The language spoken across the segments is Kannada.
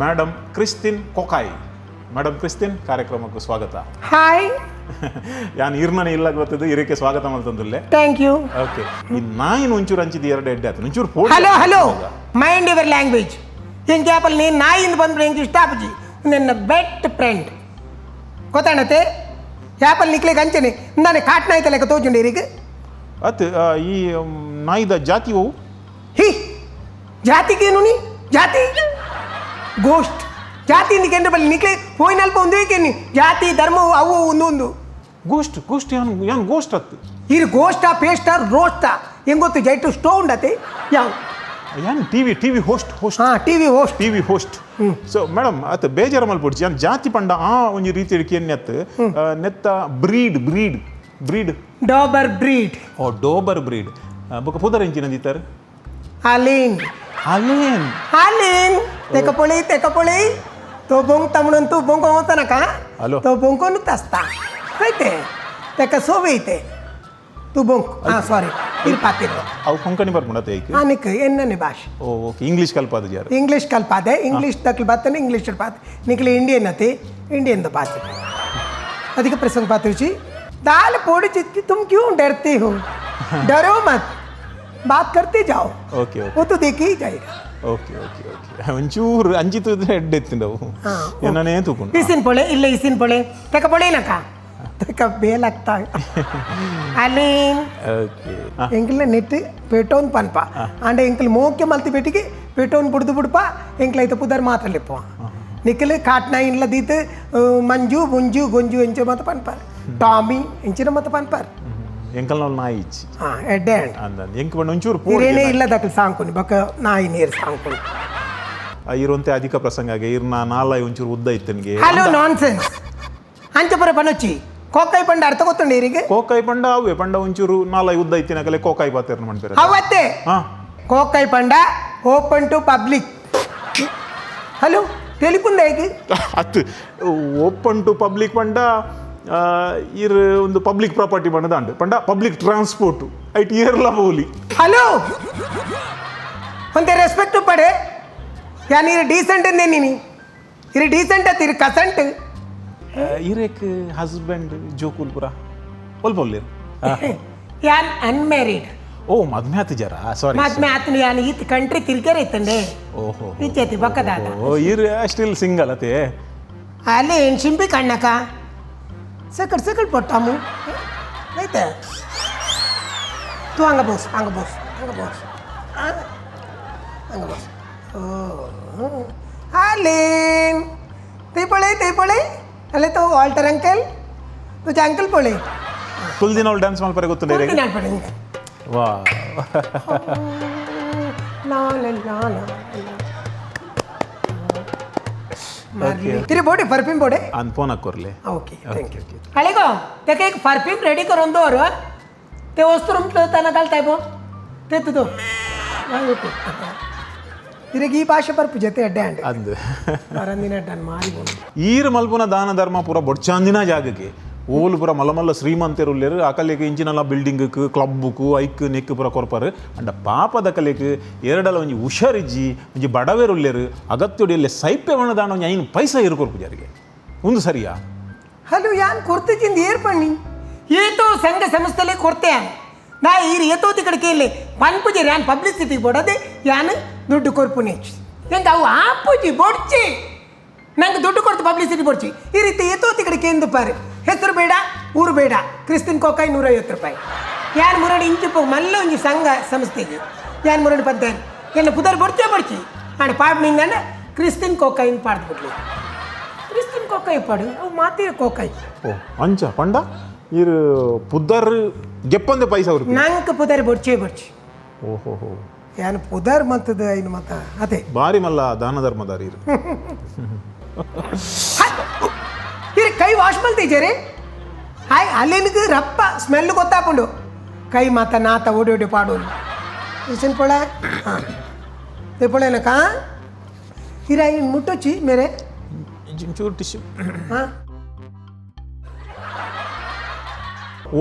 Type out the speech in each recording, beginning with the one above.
ಮೇಡಮ್ ಕ್ರಿಸ್ತಿನ್ ಕೊಕಾಯ್. ಮೇಡಮ್ ಕ್ರಿಸ್ತಿನ್ ಕಾರ್ಯಕ್ರಮಕ್ಕೆ ಸ್ವಾಗತ. ಹಾಯ್. ಯಾನ್ ಇರ್ನನೆ ಇಲ್ಲ ಗೊತ್ತಿದ್ದು ಇರಕ್ಕೆ ಸ್ವಾಗತ ಮಾಡ್ತಂದುಲ್ಲೆ. Thank you. ಓಕೆ. ಈ ನಾಯಿನ ಒಂಚೂರು ಹಂಚಿದ ಎರಡು ಎಡ್ಡೆ ಆಯ್ತು ಒಂಚೂರು photo. Hello mind your language. ಹಿಂಗೆ ಆಪಲ್ ನೀನು ನಾಯಿಂದ ಬಂದ್ರೆ ಹಿಂಗೆ ಇಷ್ಟ ಆಪಜಿ ನನ್ನ ಬೆಸ್ಟ್ ಫ್ರೆಂಡ್ ಗೊತ್ತಾಣತೆ ಯಾಪಲ್ ನಿಕ್ಲಿಗೆ ಹಂಚನೆ ನಾನು ಕಾಟ್ನ ಆಯ್ತಲ್ಲ ತೋಜುಂಡೆ ಇರಿಗೆ ಅತ್ ಈ ನಾಯಿದ ಜಾತಿ ಅವು ಹಿ ಜಾತಿಗೇನು ನೀ ಜಾತಿ ಗೋಷ್ಟ್ ಜಾತಿ ಇಂದಿಗೆ ಬಲ್ಲಿ ನಿಕ್ಲೆ ಹೋಯ್ನಲ್ಪ ಒಂದು ಏಕೆನಿ ಜಾತಿ ಧರ್ಮ ಅವು ಒಂದು ಗೋಷ್ಟ್ ಗೋಷ್ಟ್ ಏನು ಗೋಷ್ಟ್ ಅತ್ತು ಇರು ಗೋಷ್ಟ ಪೇಸ್ಟ ರೋಸ್ಟ ಹೆಂಗೆ ಗೊತ್ತು ಜೈಟು ಸ್ಟೋವ್ ಉಂಡತೆ ಯಾವ ಏನು ಟಿವಿ ಹೋಸ್ಟ್ ಹಾಂ ಟಿವಿ ಹೋಸ್ಟ್ ಸೊ ಮೇಡಮ್ ಅತ್ ಬೇಜಾರ ಮಲ್ಪೊಡ್ಚಿ ಏನು ಜಾತಿ ಪಂಡ ಆ ಒಂದು ರೀತಿ ಇಡ್ಕಿ ನೆತ್ತ ನೆತ್ತ ಬ್ರೀಡ್ ಡಾಬರ್ ಬ್ರೀಡ್ ಓ ಡೋಬರ್ ಬ್ರೀಡ್ ಬೊಕ ಪುದರ್ ಎಂಚಿನ ಅಂದಿತ್ತಾರೆ ಹಾಲೇನ್ ತೆಕಪೊಳಿ तो बोंग तमणून तू बोंग होता ना का हॅलो तो बोंगोन तस्ता कळते तेका सोबईते तू बोंग हां सॉरी इर पातिर ಅವು ಕೊಂಕಣಿ ಬರ್ಕೊಂಡತೆ ಐಕೆ ಅನಿಕ ಎನ್ನನೆ ಭಾಷೆ ಓಕೆ ಇಂಗ್ಲಿಷ್ ಕಲ್ಪಾದ ಜಾರ ಇಂಗ್ಲಿಷ್ ಕಲ್ಪಾದೆ ಇಂಗ್ಲಿಷ್ ತಕ್ಲ ಬಾತನೆ ಇಂಗ್ಲಿಷ್ ಪಾತ್ निकले इंडियन अते इंडियन द बात अधिक प्रसंग पातुची दाल पोड़ी चित्ती तुम क्यों डरते हो डरो मत बात करते जाओ ओके वो तो देखी ही जाएगा ಓಕೆ ಒಂಚೂರು ಅಂಜಿತು ಹೆಡ್ ಎತ್ತಿಂಡವು ಏನೇ ತೂಕೊಂಡು ಇಸಿನ್ ಪೊಳೆ ಇಲ್ಲ ಇಸಿನ್ ಪೊಳೆ ತೆಕ ಪೊಳೆ ನಕ ತೆಕ ಬೇಲಾಗ್ತಾ ಅಲ್ಲಿ ಓಕೆ ಎಂಕಲ್ ನೆಟ್ ಪೇಟೋನ್ ಪನ್ಪ ಅಂಡ ಎಂಕಲ್ ಮೋಕೆ ಮಲ್ತಿ ಬೆಟ್ಟಿಗೆ ಪೇಟೋನ್ ಬುಡ್ಪ ಎಂಕಲ್ ಐತೆ ಪುದರ್ ಮಾತ್ರ ಲೆಪ್ಪ ನಿಕಲ್ ಕಾಟ್ನ ಇಲ್ಲ ದೀತ್ ಮಂಜು ಗುಂಜು ಎಂಚು ಮತ ಪನ್ಪ ಟಾಮಿ ಎಂಚಿನ ಮತ ಪನ್ಪರ್ ಎಂಕಲ್ ನಾವು ನಾಯಿ ಇಚ್ಚಿ ಎಡ್ಡೆ ಅಂದ ಎಂಕ್ ಬಂದು ಒಂಚೂರು ಪೂರೇನೇ ಇಲ್ಲ ದಕ್ಕಲ್ ಸಾಂಕೊನಿ ಬಕ ನಾಯಿ ನೀರು ಸಾಂಕೊನಿ ಇರುವಂತೆ ಅಧಿಕ ಪ್ರಸಂಗಗೆ ಇರ್ನ ನಾಲಾಯಿ ಒಂಚೂರು ಉದ್ದ ಇತ್ತನಿಗೆ ಹಲೋ ನಾನ್ಸೆನ್ಸ್ ಅಂಚಪುರ ಪನೊಚ್ಚಿ ಕೋಕಾಯಿ ಪಂಡ ಅರ್ಥ ಗೊತ್ತುಂಡೆ ಇರಿಗೆ ಕೋಕಾಯಿ ಪಂಡ ಅವೇ ಪಂಡ ಒಂಚೂರು ನಾಲಾಯಿ ಉದ್ದ ಇತ್ತಿನಕಲೆ ಕೋಕಾಯಿ ಪಾತೆರ್ನ ಮಾಡ್ತಾರೆ ಅವತ್ತೆ ಕೋಕಾಯಿ ಪಂಡ ಓಪನ್ ಟು ಪಬ್ಲಿಕ್ ಹಲೋ ತೆಲಿಪುಂದ ಹೇಗೆ ಅತ್ ಓಪನ್ ಟು ಪಬ್ಲಿಕ್ ಪಂಡ ಇರ್ ಒಂದು ಪಬ್ಲಿಕ್ ಪ್ರಾಪರ್ಟಿ ಪಂಡ ಪಂಡ ಪಬ್ಲಿಕ್ ಟ್ರಾನ್ಸ್ಪೋರ್ಟ್ ಐಟ್ ಏರ್ಲ ಬೋಲಿ ಹಲೋ ಒಂತೆ ರೆಸ್ಪೆಕ್ಟ್ ಪಡೆ ಯಾನ್ ಇರು ಡೀಸೆಂಟ್ ಅಂದೆ ನೀನು ಇರು ಡೀಸೆಂಟ್ ಅತ್ ಇರು ಕಸಂಟ್ ಇರೇಕ್ ಹಸ್ಬೆಂಡ್ ಜೋಕುಲ್ಪುರ ಒಲ್ಪ ಒಲ್ಲೇರು ಯಾನ್ ಅನ್ಮ್ಯಾರಿಡ್ ಓ ಮದ್ಮೆ ಆತ ಜರ ಸಾರಿ ಮದ್ಮೆ ಆತನ ಯಾನ್ ಈತ್ ಕಂಟ್ರಿ ತಿರ್ಗೇರ ಇತ್ತಂಡೆ ಓಹೋ ಇಚ್ಚೈತಿ ಬಕ್ಕದಾದ ಓ ಇರ್ ಸ್ಟಿಲ್ ಸಿಂಗಲ್ ಅತೆ ಅಲ್ಲಿ ಏನು ಶಿಂಪಿ ಕಣ್ಣಕ ಸಕಲ್ ಪೊಟ್ಟಾಮು ಆಯ್ತಾ ತೂ ಹಂಗ ಬೋಸ್ ಓ ಹಾಲೇನ್ ತೈಪೊಳೆ ಅಲ್ಲೇ ತೋ ವಾಲ್ಟರ್ ಅಂಕಲ್ ತುಜ ಅಂಕಲ್ ಪೊಳೆ ಫುಲ್ ದಿನ ಅವ್ಳು ಡ್ಯಾನ್ಸ್ ಮಾಡ್ತಾರೆ ಗೊತ್ತಿಲ್ಲ ರೀ ವಾ तेरे बोटे परफ्यूम बोटे अन फोन कोरले ओके थैंक यू अळेगो तेका एक परफ्यूम रेडी करून दवर ते वस्तुरूम तना घालताय बो ते तुदो ओके तिरेगी ಈ ಭಾಷೆ ಬರ್ಪು ಜೊತೆ ಅಡ್ಡೆ ಅಂಡೆ ಅಂದು ಮರಂದಿನ ಡನ್ ಮಾರಿ ಬೋನು ಈರ್ ಮಲ್ಪುನ ದಾನ ಧರ್ಮ ಪೂರ ಬೊಡ್ಚಾಂದಿನ ಜಾಗಕ್ಕೆ ಓಲ್ ಪೂರ ಮಲ್ಲ ಶ್ರೀಮಂತರುಲ್ಲೇರು ಅಕಲೆಗೆ ಇಂಚಿನಲ್ಲ ಬಿಲ್ಡಿಂಗ್ಕ್ ಕ್ಲಬ್ಕು ಐಕ್ ನೆಕ್ ಪೂರ ಕೊರ್ಪರು ಅಂಡ ಪಾಪದ ಕಲೆಕ್ ಎರಡಲ ಒಂಜಿ ಹುಷಾರಿಜ್ಜಿ ಒಂಜಿ ಬಡವೇರುಲ್ಲೇರು ಅಗತ್ಯೊಡಿಯಲ್ಲೇ ಸೈಪೆ ಬಣ್ಣದಾಣ ಒಂಜಿ ಐನು ಪೈಸಾ ಇರ್ಕೊರ್ಪು ಜಾರಿಗೆ ಒಂದು ಸರಿಯಾ ಹಲೋ ಯಾನ್ ಕೊರ್ತಿಜಿಂದ ಏರ್ ಪಣ್ಣಿ ಏತೋ ಸಂಘ ಸಂಸ್ಥೆಲೆ ಕೊರ್ತೆ ನಾ ಈರು ಏತೋತಿ ಕಡೆಗೆ ಇಲ್ಲಿ ಪನ್ಪುಜಿ ಯಾನ್ ಪಬ್ಲಿಸಿಟಿ ಬೋಡದೆ ಯಾನ್ ದುಡ್ಡು ಕೊರ್ಪುನೆ ಹೆಂಗೆ ಅವು ಆಪುಜಿ ಬೊಡ್ಚಿ ನಂಗೆ ದುಡ್ಡು ಕೊಡ್ತು ಪಬ್ಲಿಸಿಟಿ ಬೊಡ್ಚಿ ಈ ರೀತಿ ಏತೋತಿ ಕಡೆಗೆ ಎಂದು ಪಾರು ಹೆಸರು ಬೇಡ ಊರು ಬೇಡ ಕ್ರಿಸ್ತಿನ್ ಕೋಕಾಯಿ ₹150 ಯಾನ್ ಮುರಡಿ ಇಂಚು ಮಲ್ಲ ಒಂಜಿ ಸಂಘ ಸಂಸ್ಥೆಗೆ ಯಾನ್ ಮುರಡಿ ಪದ್ದೆ ಎಲ್ಲ ಪುದರ್ ಬೊಡ್ಚಿ ಆಣ ಪಾಡ್ನಿಂದ ಕ್ರಿಸ್ತಿನ್ ಕೋಕಾಯಿನ್ ಪಾಡ್ದು ಬಿಡ್ಲಿ ಕ್ರಿಸ್ತಿನ್ ಕೋಕಾಯಿ ಪಾಡು ಅವು ಮಾತಿರ ಕೋಕಾಯಿ ಓ ಅಂಚ ಪಂಡ ಇರ್ ಪುದರ್ ಗೆಪ್ಪಂದೆ ಪೈಸಾ ಅವ್ರಿಗೆ ನಂಗೆ ಪುದರ್ ಬೊಡ್ಚಿ ಓಹೋ ಯಾನ್ ಪುದರ್ ಮತ್ತದ ಐನು ಮತ ಅದೇ ಬಾರಿ ಮಲ್ಲ ದಾನ ಧರ್ಮದಾರಿ ಇರು ಇರು ಕೈ ವಾಶ್ ಮಲ್ತೀಜರಿ ಹಾಯ್ ಅಲ್ಲಿನಿಗೆ ರಪ್ಪ ಸ್ಮೆಲ್ ಗೊತ್ತಾಪುಂಡು ಕೈ ಮಾತ ನಾತ ಓಡಿ ಪಾಡು ಇಸಿನ್ ಪೊಳೆ ಹಾಂ ಪೊಳೆನಕ ಇರ ಇನ್ನು ಮುಟ್ಟೊಚ್ಚಿ ಮೇರೆ ಚೂರು ಟಿಶ್ಯೂ ಹಾಂ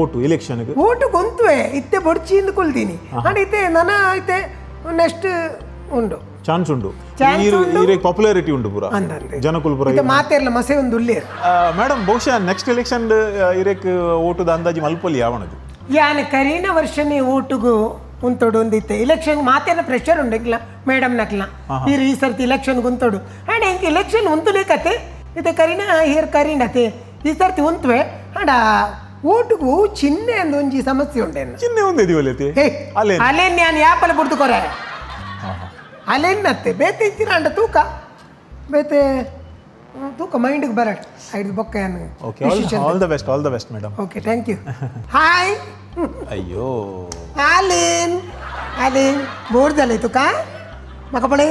ಓಟು ಎಲೆಕ್ಷನ್ಗೆ ಓಟು ಗೊಂತುವೆ ಇತ್ತೆ ಬೊಡ್ಚಿ ಇಂದು ಕೊಲ್ತೀನಿ ಅಂಡ್ ಇತ್ತೆ ನನ್ನ ಐತೆ ನೆಕ್ಸ್ಟ್ ಉಂಡು ಚಾನ್ಸ್ ಉಂಡು Chance ಉಂಡು. ಈರೆಗ್ ಪಾಪ್ಯುಲಾರಿಟಿ ಉಂಡು ಪೂರ ಅಂದಂತೆ ಜನಕುಲ್ ಪುರ ಇದು ಮಾತೇರ್ಲ ಮಸೆ ಒಂದು ಉಳ್ಳೇರು ಮೇಡಮ್ ಬಹುಶಃ ನೆಕ್ಸ್ಟ್ ಎಲೆಕ್ಷನ್ ಇರೆಕ್ ಓಟುದ ಅಂದಾಜು ಮಲ್ಪೊಲಿ ಯಾವಣದು ಯಾನ ಕರೀನ ವರ್ಷನೇ ಓಟುಗು ಉಂತೋಡು ಒಂದಿತ್ತೆ ಇಲೆಕ್ಷನ್ ಮಾತೇನ ಪ್ರೆಷರ್ ಉಂಡಿಲ್ಲ ಮೇಡಮ್ ನಕ್ಲ ಈ ಸರ್ತಿ ಇಲೆಕ್ಷನ್ ಉಂತೋಡು ಅಂಡ್ ಇಂಕ ಇಲೆಕ್ಷನ್ ಉಂತುನೇ ಕತೆ ಇದು ಕರೀನ ಹೇರ್ ಕರೀನತೆ ಈ ಸರ್ತಿ ಉಂತ್ವೆ ಅಂಡ ಓಟುಗು ಚಿನ್ನೆ ಅಂದ ಒಂಜಿ ಸಮಸ್ಯೆ ಉಂಡೇನು ಚಿನ್ನೆ ಒಂದು ಇದೀವಲ್ಲೈತಿ ಅಲ್ಲೇ ಅಲ್ಲೇನ್ ನಾನು ಯಾಪಲ್ಲಿ ಬಿಡ್ದುಕೊರೆ ಅಲ್ಲೇನತ್ತೆ ಬೇತೆ ಇಚ್ಚಿನ ಅಂಡ ತೂಕ ಬೇತೆ ತೂಕ ಮೈಂಡಿಗೆ ಬರಡ್ ಐದು ಬೊಕ್ಕ okay all the best madam okay thank you hi ಅಯ್ಯೋ आलीन बोर झाले तुका म्हाका पळय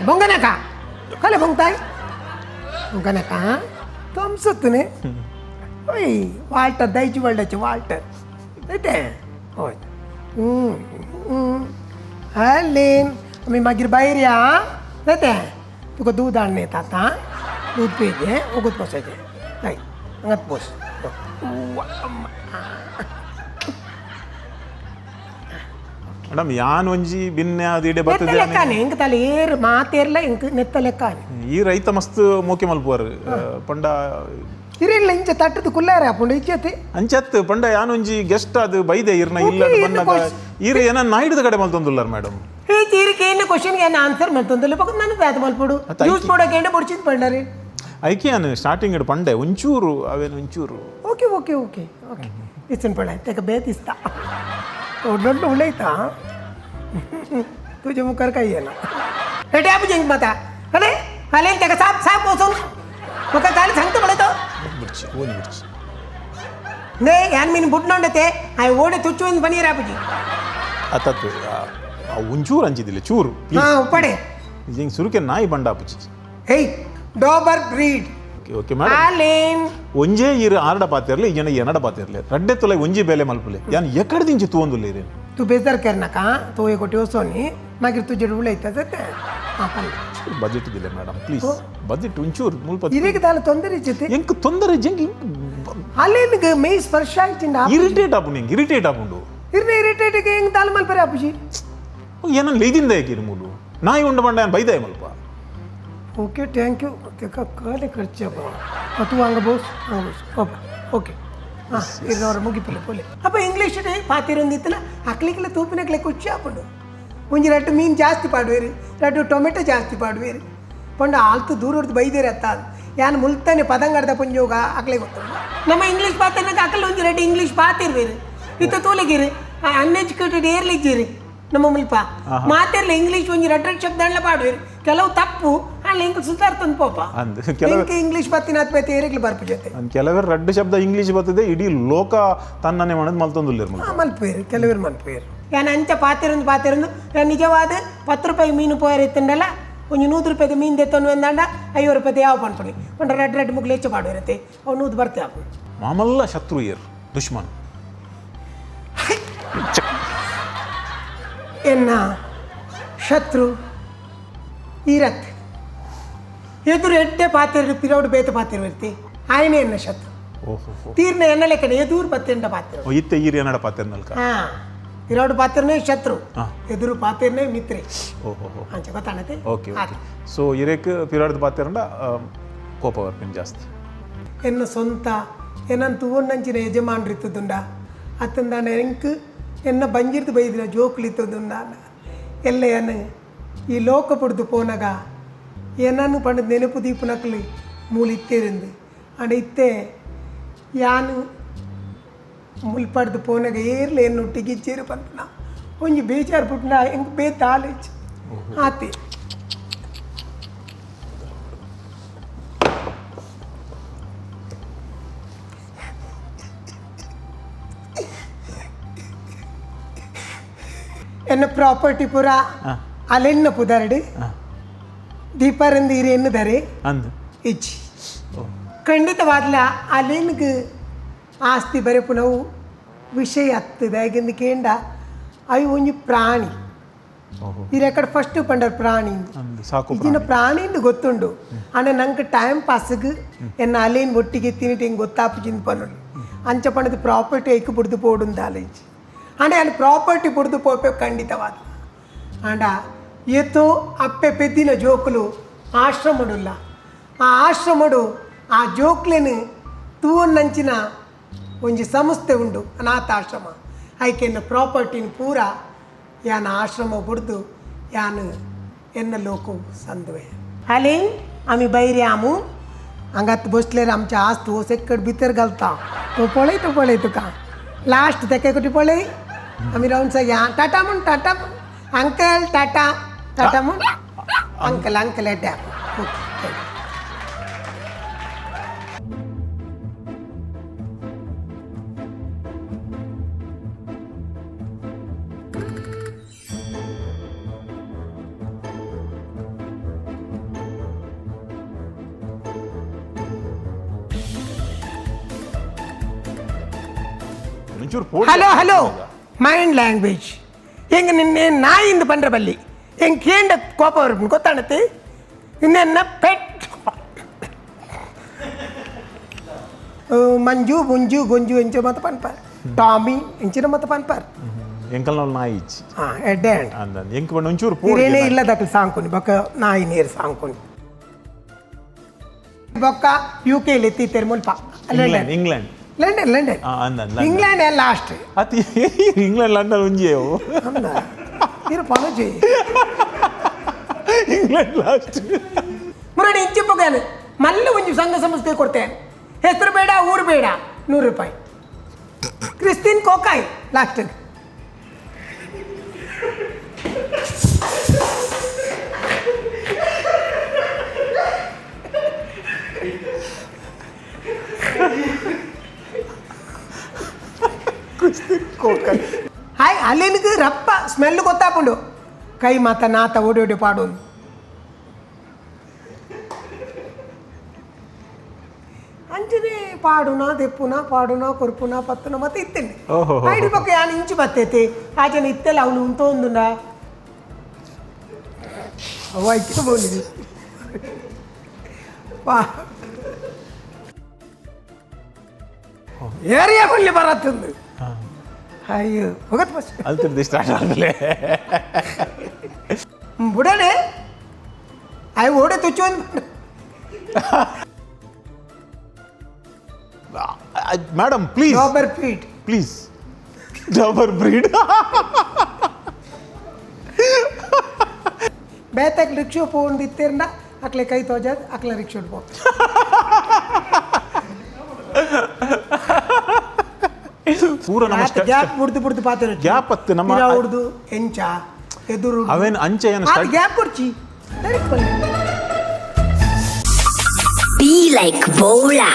भोंगा नाका कले भोंगताय भोंगा नाका तो आमचोच न्ही हय वाल्टर दायची वर्ल्डाचे वाल्टर ते हय आलीन आमी मागीर भायर या जाता तुका दूद हाडून येता आतां दूद पियेचें ओगूत पोसायचें हय हांगात पोस ಮೇಡಮ್ ಯಾನ್ ಒಂಜಿ ಬಿನ್ನೆ ಅದಿಡೆ ಬರ್ತದೆ ಲೆಕ್ಕಾನೆ ಇಂಕ ತಲೆ ಏರ್ ಮಾತೇರ್ಲ ಇಂಕ ನೆತ್ತ ಲೆಕ್ಕಾನೆ ಈ ರೈತ ಮಸ್ತ್ ಮೋಕೆ ಮಲ್ಪುವರು ಪಂಡ ಇರಿಲ್ಲ ಇಂಚ ತಟ್ಟದ ಕುಲ್ಲಾರ ಹಾಕೊಂಡು ಇಚ್ಚತಿ ಅಂಚತ್ ಪಂಡ ಯಾನ್ ಒಂಜಿ ಗೆಸ್ಟ್ ಅದು ಬೈದೆ ಇರ್ನ ಇಲ್ಲ ಬಂದಾಗ ಈರ ಏನ ನಾಯ್ಡದ ಕಡೆ ಮಲ್ತೊಂದುಲ್ಲಾರ ಮೇಡಮ್ ಈ ತೀರಿಕೆ ಏನು ಕ್ವಶನ್ಗೆ ಏನು ಆನ್ಸರ್ ಮಾಡ್ತೊಂದಿಲ್ಲ ಪಕ್ಕ ನನಗೆ ದಾದ ಮಲ್ಪಡು ಯೂಸ್ ಮಾಡೋಕೆ ಏನು ಬಡ್ಚಿದ್ ಪಂಡರಿ ಐಕ್ಯಾನ್ ಸ್ಟಾರ್ಟಿಂಗ್ ಇಡ್ ಪಂಡೆ ಒಂಚೂರು ಅವೇನು ಒಂಚೂರು ಓಕೆ ಓಕೆ ಓಕೆ ಓಕೆ ಇಷ್ಟನ್ ಪಡ ತೆಕ ಬೇತಿಸ್ತಾ ಒಳ್ಳೊಳ್ಳೆ ಉಳ್ಳೈತಾ तुझे मुखार काही येना रेडी आप जिंक माता अरे आले तेका साप साप पोसून म्हाका काल सांगता पळय तो मिरची ओनी मिरची ನೇ ಯಾನ್ ಮೀನು ಬುಟ್ನೊಂಡತೆ ಆ ಓಡೆ ತುಚ್ಚು ಒಂದು ಬನಿಯರ ಆಪುಜಿ ಅತತ್ ಒಂಚೂರು ಅಂಚಿದಿಲ್ಲ ಚೂರು ಹಾ ಪಡೆ ಜಿಂಗ್ ಸುರುಕೆ ನಾಯಿ ಬಂಡ ಆಪುಜಿ ಹೇಯ್ ಡಾಬರ್ ಬ್ರೀಡ್ ಓಕೆ ಓಕೆ ಮೇಡಮ್ ಆಲೇನ್ ಒಂಜೇ ಇರು ಆರಡ ಪಾತಿರ್ಲಿ ಈ ಜನ ಎನಡ ಪಾತಿರ್ಲಿ ರಡ್ಡೆ ತುಲ ಒಂಜಿ ಬೇಲೆ ಮಲ್ಪುಲೆ ಯಾನ್ ಎಕಡೆ ದಿಂಚಿ ತೂಂದುಲ್ಲ ಇರೇನು तू बेजार कर नाका तो एक गोटी वसोनी मागीर तुजे उलयता जाता हां पल्ले ಬಜೆಟ್ ಇದಿಲ್ಲ ಮೇಡಮ್ ಪ್ಲೀಸ್ ಬಜೆಟ್ ಒಂಚೂರು ಮುಲ್ಪ ಇದಕ್ಕೆ ದಾಲ ತೊಂದರೆ ಜೊತೆ ಎಂಕ್ ತೊಂದರೆ ಜಂಗ್ ಅಲ್ಲೇನಿಗೆ ಮೈ ಸ್ಪರ್ಶ ಆಯ್ತಿಂದ ಇರಿಟೇಟ್ ಆಪು ನಿಂಗೆ ಇರಿಟೇಟ್ ಆಪುಂಡು ಇರ್ನೆ ಇರಿಟೇಟ್ ಗೆ ಹೆಂಗ್ ದಾಲ ಮಲ್ಪರೆ ಆಪುಜಿ ಏನನ್ ಲೈದಿಂದ ಏಕಿರು ಮೂಲು ನಾಯಿ ಉಂಡ ಬಂಡ ಯಾನ್ ಬೈದಾಯ ಮಲ್ಪ ಓಕೆ ಥ್ಯಾಂಕ್ ಯು ತೆಕ ಕಾಲೆ ಖರ್ಚು ಅದು ಹಂಗ ಬೋಸ್ ಓಕೆ ಹಾಂ ಇರೋರು ಮುಗಿಪಲ್ಲ ಪೋಲೆ ಅಪ್ಪ ಇಂಗ್ಲೀಷ್ ಡೇ ಪಾತಿರೊಂದಿತ್ತಲ್ಲ ಅಕ್ಲಿಕ್ಕೆಲ್ಲ ತೂಪಿನಕ್ಲೆ ಕುಚ್ಚಿ ಹಾಕೊಂಡು ಒಂಜಿ ರಟ್ಟು ಮೀನು ಜಾಸ್ತಿ ಪಾಡುವೇರಿ ರಟ್ಟು ಟೊಮೆಟೊ ಜಾಸ್ತಿ ಪಾಡುವೇರಿ ಪಂಡ ಆಲ್ತು ದೂರ ಹೊಡೆದು ಬೈದೇರಿ ಅತ್ತ ಯಾನು ಮುಲ್ತಾನೆ ಪದಂಗಡ್ದ ಪಂಜೋಗ ಅಕ್ಲೆ ಗೊತ್ತು ನಮ್ಮ ಇಂಗ್ಲೀಷ್ ಪಾತನಾಗ ಅಕ್ಕಲ್ಲ ಒಂಜಿ ರಟ್ಟು ಇಂಗ್ಲೀಷ್ ಪಾತಿರ್ವೇರಿ ಇತ್ತ ತೋಲೆಗಿರಿ ಅನ್ಎಜುಕೇಟೆಡ್ ಏರ್ಲಿಜ್ಜಿರಿ ನಮ್ಮ ಮುಲ್ಪ ಮಾತೆರ್ಲ ಇಂಗ್ಲೀಷ್ ಒಂಜಿ ರಟ್ಟು ಶಬ್ದ ಅಣ್ಣ ಪಾಡುವೇರಿ ಕೆಲವು ತಪ್ಪು ಅಲ್ಲ ಇಂಕ ಸುತ್ತಾರ್ತಂದು ಪೋಪ ಕೆಲವು ಇಂಗ್ಲೀಷ್ ಪತ್ತಿನ ಆತ್ಮಹತ್ಯೆ ಏರಿಗ್ಲಿ ಬರ್ಪು ಜೊತೆ ಕೆಲವರು ರಡ್ಡು ಶಬ್ದ ಇಂಗ್ಲೀಷ್ ಬರ್ತದೆ ಇಡೀ ಲೋಕ ತನ್ನನೆ ಮಾಡೋದು ಮಲ್ತೊಂದುಲ್ಲೇರು ಮಲ್ಪೇರು ಕೆಲವರು ಮಲ್ಪೇರು ಯಾನು ಅಂಚ ಪಾತಿರೊಂದು ನಿಜವಾದ 10 ರೂಪಾಯಿ ಮೀನು ಪೋಯರ್ ಎತ್ತಂಡಲ್ಲ ಒಂಜಿ 100 ರೂಪಾಯಿದ ಮೀನು ತೆತ್ತೊಂದು ಎಂದಾಂಡ 50 ರೂಪಾಯಿದ ಯಾವ ಪಣ್ಪಣಿ ಒಂಡ ರಡ್ಡು ಮುಗ್ಲು ಹೆಚ್ಚು ಪಾಡುವಿರತ್ತೆ ಅವು 100 ಬರ್ತೆ ಹಾಕು ಮಾಮಲ್ಲ ಶತ್ರು ಏರು ದುಶ್ಮನ್ ಎನ್ನ ಶತ್ರು ಈರತ್ತೆ ಎದುರು ಎಡ್ಡೆ ಪಾತಿರು ಪಿರೌಡು ಬೇತ ಪಾತಿರು ಇರ್ತಿ ಆಯ್ನೆ ಎನ್ನ ಶತ್ರು ಓಹೋ ತೀರ್ನ ಎನ್ನ ಲೆಕ್ಕನೆ ಎದುರು ಪತ್ತೆಂಡ ಪಾತಿರು ಇತ್ತೆ ಈರಿ ಏನಡ ಪಾತಿರ್ ನಲ್ಕ ಹಾ ಪಿರೌಡು ಪಾತಿರ್ನೇ ಶತ್ರು ಎದುರು ಪಾತಿರ್ನೇ ಮಿತ್ರೆ ಓಹೋ ಅಂಚ ಗೊತ್ತಾಣತೆ ಓಕೆ ಓಕೆ ಸೊ ಇರೇಕ್ ಪಿರಾಡ್ದ ಪಾತಿರಂಡ ಕೋಪ ವರ್ಪಿನ್ ಜಾಸ್ತಿ ಎನ್ನ ಸ್ವಂತ ಏನಂತ ಒಂದಂಚಿನ ಯಜಮಾನ್ರಿತ್ತದುಂಡ ಅತ್ತಂದಾನ ಎಂಕ್ ಎನ್ನ ಬಂಜಿರ್ದು ಬೈದಿನ ಜೋಕ್ಲಿತ್ತದುಂಡ ಎಲ್ಲ ಏನ ಈ ಲೋಕ ಪುಡ್ದು ಪೋನಾಗ ಏನನ್ನು ಪಂಡ ನೆನಪು ದೀಪನಕ್ಲಿ ಮೂಲಿತ್ತೇರಿಂದು ಅಂಡ ಇತ್ತೆ ಯಾನು ಮುಲ್ಪಡ್ದು ಪೋನಾಗ ಏರ್ಲ ಏನು ಟಿಗಿಚ್ಚೇರು ಬಂತನ ಒಂಜಿ ಬೇಜಾರು ಪುಟ್ನ ಹೆಂಗ್ ಬೇತ ಆಲೋಚ್ ಆತೆ ಎನ್ನ ಪ್ರಾಪರ್ಟಿ ಪೂರ ಅಲೆನ್ನ ಪುದರ್ಡು ದೀಪಾರಂದು ಇರಿ ಎನ್ನದರೆ ಅಂದ್ ಇಚ್ಚಿ ಖಂಡಿತವಾದ್ಲ ಅಲೆನ್ಗೆ ಆಸ್ತಿ ಬರೆಪು ನಾವು ವಿಷಯ ಹತ್ತದ ಯಾಕೆಂದು ಕೇಂಡ ಅವು ಒಂಜಿ ಪ್ರಾಣಿ ಇರೆಕಡೆ ಫಸ್ಟ್ ಪಂಡರ್ ಪ್ರಾಣಿ ಸಾಕು ಇಜಿನ ಪ್ರಾಣಿಂದು ಗೊತ್ತುಂಡು ಅಣ್ಣ ನಂಗೆ ಟೈಮ್ ಪಾಸ್ಗೆ ಎನ್ನ ಅಲೇನ್ ಒಟ್ಟಿಗೆ ತಿನ್ನಿಟ್ಟು ಹಿಂಗೆ ಗೊತ್ತಾಪುಜಿಂದು ಪನ್ನೋಳು ಅಂಚ ಪಂಡದು ಪ್ರಾಪರ್ಟಿ ಐಕ್ ಬಿಡ್ದು ಪೋಡುಂದು ಆಲೋಚಿ ಅಂಡ ಅಲ್ಲಿ ಪ್ರಾಪರ್ಟಿ ಪುಡ್ದು ಪೋಪೆ ಖಂಡಿತವಾದ ಅಂಡ ಎತ್ತೋ ಅಪ್ಪೆ ಪೆದ್ದಿನ ಜೋಕುಲು ಆಶ್ರಮಡುಲ್ಲ ಆ ಆಶ್ರಮಡು ಆ ಜೋಕ್ಲೆನು ತೂವನ್ನಂಚಿನ ಒಂಜಿ ಸಂಸ್ಥೆ ಉಂಡು ಅನಾಥಾಶ್ರಮ ಐಕೆನ್ನ ಪ್ರಾಪರ್ಟಿನ ಪೂರ ಯಾನ ಆಶ್ರಮ ಬುಡ್ದು ಯಾನು ಎನ್ನ लोक संदवे हाली आम्ही बैरी आमू अंगात बसले आमच्या आज तू सेकड भितर घालता तो पळय तुका लास्ट तेका कुठे पळय आम्ही राहून सगळ्या टाटा म्हण अंकल टाटा टाटा म्हण अंकल एड्या ಹಲೋ ಮೈಂಡ್ ಲ್ಯಾಂಗ್ವೇಜ್ ಹೆಂಗೆ ನಿನ್ನೆ ನಾಯಿಂದ ಬಂದ್ರೆ ಬಲ್ಲಿ ಹೆಂಗೆ ಕೇಂಡ ಕೋಪ ಬರ್ಬಿಟ್ಟು ಗೊತ್ತಾಣತಿ ನಿನ್ನೆನ್ನ ಪೆಟ್ ಮಂಜು ಗುಂಜು ಗುಂಜು ಎಂಚ ಮತ ಪನ್ಪಾರ್ ಟಾಮಿ ಎಂಚಿನ ಮತ ಪನ್ಪಾರ್ ಎಂಕಲ್ ನಾವು ನಾಯಿ ಇಚ್ಚಿ ಎಡ್ಡೆ ಎಂಕ್ ಬಂದು ಒಂಚೂರು ಇರೇನೇ ಇಲ್ಲ ದಕ್ಕಲು ಸಾಂಕೊನಿ ಬೊಕ್ಕ ನಾಯಿ ನೀರು ಸಾಂಕೊನಿ ಬೊಕ್ಕ UK ಎತ್ತಿತ್ತೇರು ಮುಲ್ಪ ಇಂಗ್ಲೆಂಡ್ ಲಂಡನ್ ಇಂಗ್ಲೆಂಡ್ ಲಾಸ್ಟ್ ಅತಿ ಇಂಗ್ಲೆಂಡ್ ಲಂಡನ್ ಒಂಜಿಯವು ಇರು ಪಣಜಿ ಇಂಗ್ಲೆಂಡ್ ಲಾಸ್ಟ್ ಮುರಡಿ ಇಂಚಿ ಪೊಗಾನು ಮಲ್ಲ ಒಂಜಿ ಸಂಘ ಸಂಸ್ಥೆ ಕೊಡ್ತೇನೆ ಹೆಸರು ಬೇಡ ಊರು ಬೇಡ ₹100 ಕ್ರಿಸ್ಟಿನ್ ಕೋಕಾಯ್ ಲಾಸ್ಟ್ ಹಾಯ್ ಅಲ್ಲಿನಿಗೆ ರಪ್ಪ ಸ್ಮೆಲ್ ಗೊತ್ತಾಪುಂಡು ಕೈ ಮಾತ ನಾತ ಓಡಿ ಪಾಡೋದು ಅಂಚನೆ ಪಾಡುನ ದೆಪ್ಪುನ ಪಾಡುನ ಕೊರ್ಪುನ ಪತ್ತುನ ಮತ್ತೆ ಇತ್ತೇನೆ ಐಡಿ ಪಕ್ಕ ಯಾನು ಇಂಚು ಬತ್ತೈತಿ ಆಚೆನ ಇತ್ತೆಲ್ಲ ಅವನು ಉಂಟೊಂದುಂಡ ಅವಾಯ್ತು ಬೋಲಿದಿ ಏರಿಯಾ ಕೊಳ್ಳಿ ಬರತ್ತಂದು ಅಯ್ಯೋ ಹೋಗತ್ ಬಸ್ ಅಲ್ಲಿ ಸ್ಟಾರ್ಟ್ ಆಗಲೇ ಬುಡನೆ ಅಯ್ಯ ಓಡೆ ತುಚ್ಚೊಂದು ಮೇಡಮ್ ಪ್ಲೀಸ್ ಡಾಬರ್ ಬ್ರೀಡ್ ಬೇತಕ್ ರಿಕ್ಷಾ ಪೋಂಡು ಇತ್ತೇರ್ನ ಅಕ್ಲೆ ಕೈ ತೋಜದ್ ಅಕ್ಲೆ ರಿಕ್ಷಾ ಪೋ ಪೂರ ನಮಸ್ಕಾರ ಗ್ಯಾಪ್ ಬುಡ್ದು ಪಾತ್ರ ಗ್ಯಾಪ್ ಅತ್ತು ನಮ್ಮ ಹುಡ್ದು ಎಂಚ ಎದುರು ಅವೇನು ಅಂಚೆ ಏನು ಗ್ಯಾಪ್ ಕೊಡ್ಚಿ Be like Bola.